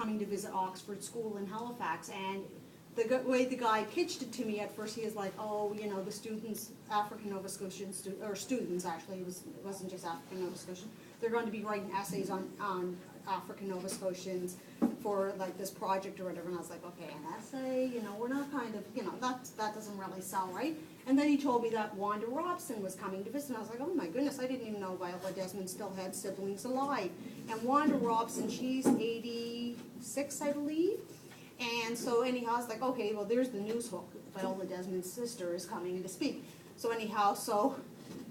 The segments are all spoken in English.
coming to visit Oxford School in Halifax, and the way the guy pitched it to me at first, he was like, oh, you know, the students, African Nova Scotian or students actually, it wasn't just African Nova Scotian, they're going to be writing essays on African Nova Scotians for like this project or whatever, and I was like, okay, an essay, you know, we're not kind of, you know, that doesn't really sell, right? And then he told me that Wanda Robson was coming to visit, and I was like, oh my goodness, I didn't even know Viola Desmond still had siblings alive. And Wanda Robson, she's 86, I believe. And so anyhow, I was like, okay, well, there's the news hook. Viola Desmond's sister is coming in to speak. So anyhow, so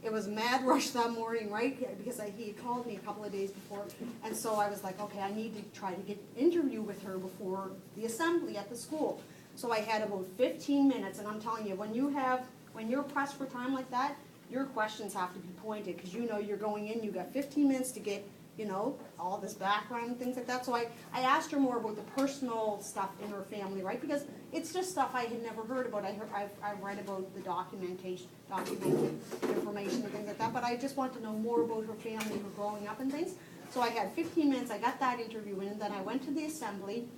it was a mad rush that morning, right? Because he had called me a couple of days before. And so I was like, okay, I need to try to get an interview with her before the assembly at the school. So I had about 15 minutes, and I'm telling you, when you're pressed for time like that, your questions have to be pointed, because you know you're going in, you got 15 minutes to get, you know, all this background and things like that. So I asked her more about the personal stuff in her family, right? Because it's just stuff I had never heard about. I've read about the documented information and things like that, but I just want to know more about her family, her growing up and things. So I had 15 minutes, I got that interview in, and then I went to the assembly,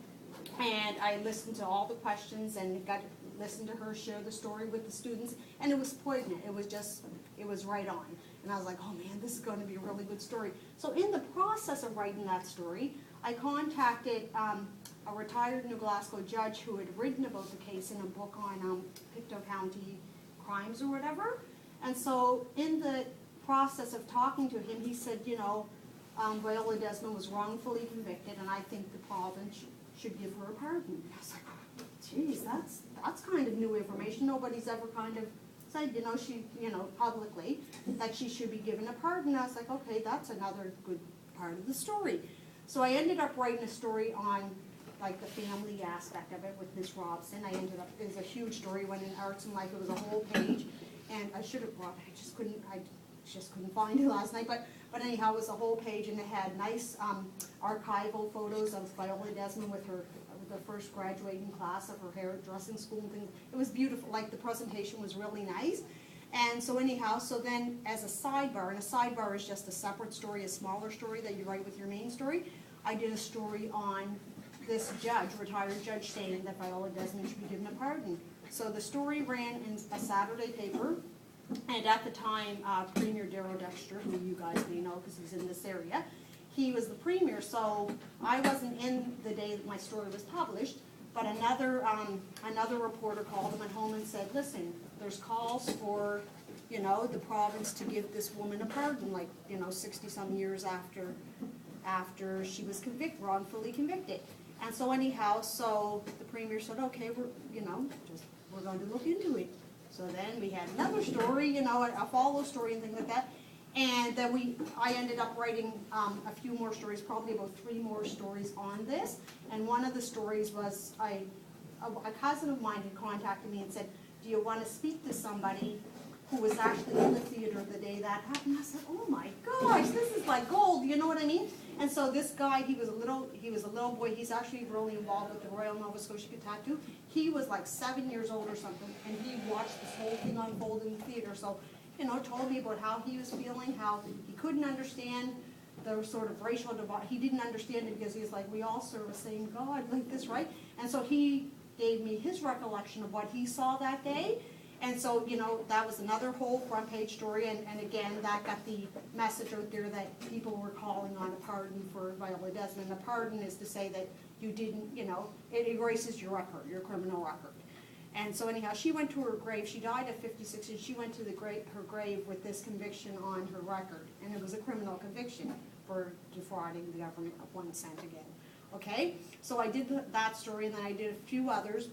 and I listened to all the questions and got to listen to her share the story with the students, and it was poignant. It was right on. And I was like, oh man, this is going to be a really good story. So in the process of writing that story, I contacted a retired New Glasgow judge who had written about the case in a book on Pictou County crimes or whatever. And so in the process of talking to him, he said, you know, Viola Desmond was wrongfully convicted, and I think the province should give her a pardon. I was like, oh, geez, that's kind of new information. Nobody's ever kind of said, you know, publicly that she should be given a pardon. I was like, okay, that's another good part of the story. So I ended up writing a story on like the family aspect of it with Miss Robson. It was a huge story, went in Arts and Life, it was a whole page, and I should have brought it, I just couldn't find it last night, but anyhow, it was a whole page, and it had nice archival photos of Viola Desmond with the first graduating class of her hairdressing school and things. It was beautiful, like the presentation was really nice. And so anyhow, so then as a sidebar, and a sidebar is just a separate story, a smaller story that you write with your main story, I did a story on this judge, retired judge, saying that Viola Desmond should be given a pardon. So the story ran in a Saturday paper, and at the time, Premier Darrell Dexter, who you guys may know because he's in this area, he was the premier, so I wasn't in the day that my story was published, but another reporter called him at home and said, listen, there's calls for, you know, the province to give this woman a pardon, like, you know, 60-some years after she was wrongfully convicted. And so anyhow, so the premier said, okay, we're going to look into it. So then we had another story, you know, a follow story and things like that. And then I ended up writing a few more stories, probably about 3 more stories on this. And one of the stories was a cousin of mine had contacted me and said, do you want to speak to somebody who was actually in the theater the day that happened? I said, oh my gosh, this is like gold, you know what I mean? And so this guy, he was a little boy. He's actually really involved with the Royal Nova Scotia Tattoo. He was like 7 years old or something, and he watched this whole thing unfold in the theater. So, you know, told me about how he was feeling, how he couldn't understand the sort of racial divide. He didn't understand it because he's like, we all serve the same God, like this, right? And so he gave me his recollection of what he saw that day. And so, you know, that was another whole front page story, and again, that got the message out there that people were calling on a pardon for Viola Desmond. A pardon is to say that you didn't, you know, it erases your record, your criminal record. And so anyhow, she went to her grave. She died at 56, and she went to her grave with this conviction on her record. And it was a criminal conviction for defrauding the government of 1 cent again. Okay? So I did that story, and then I did a few others.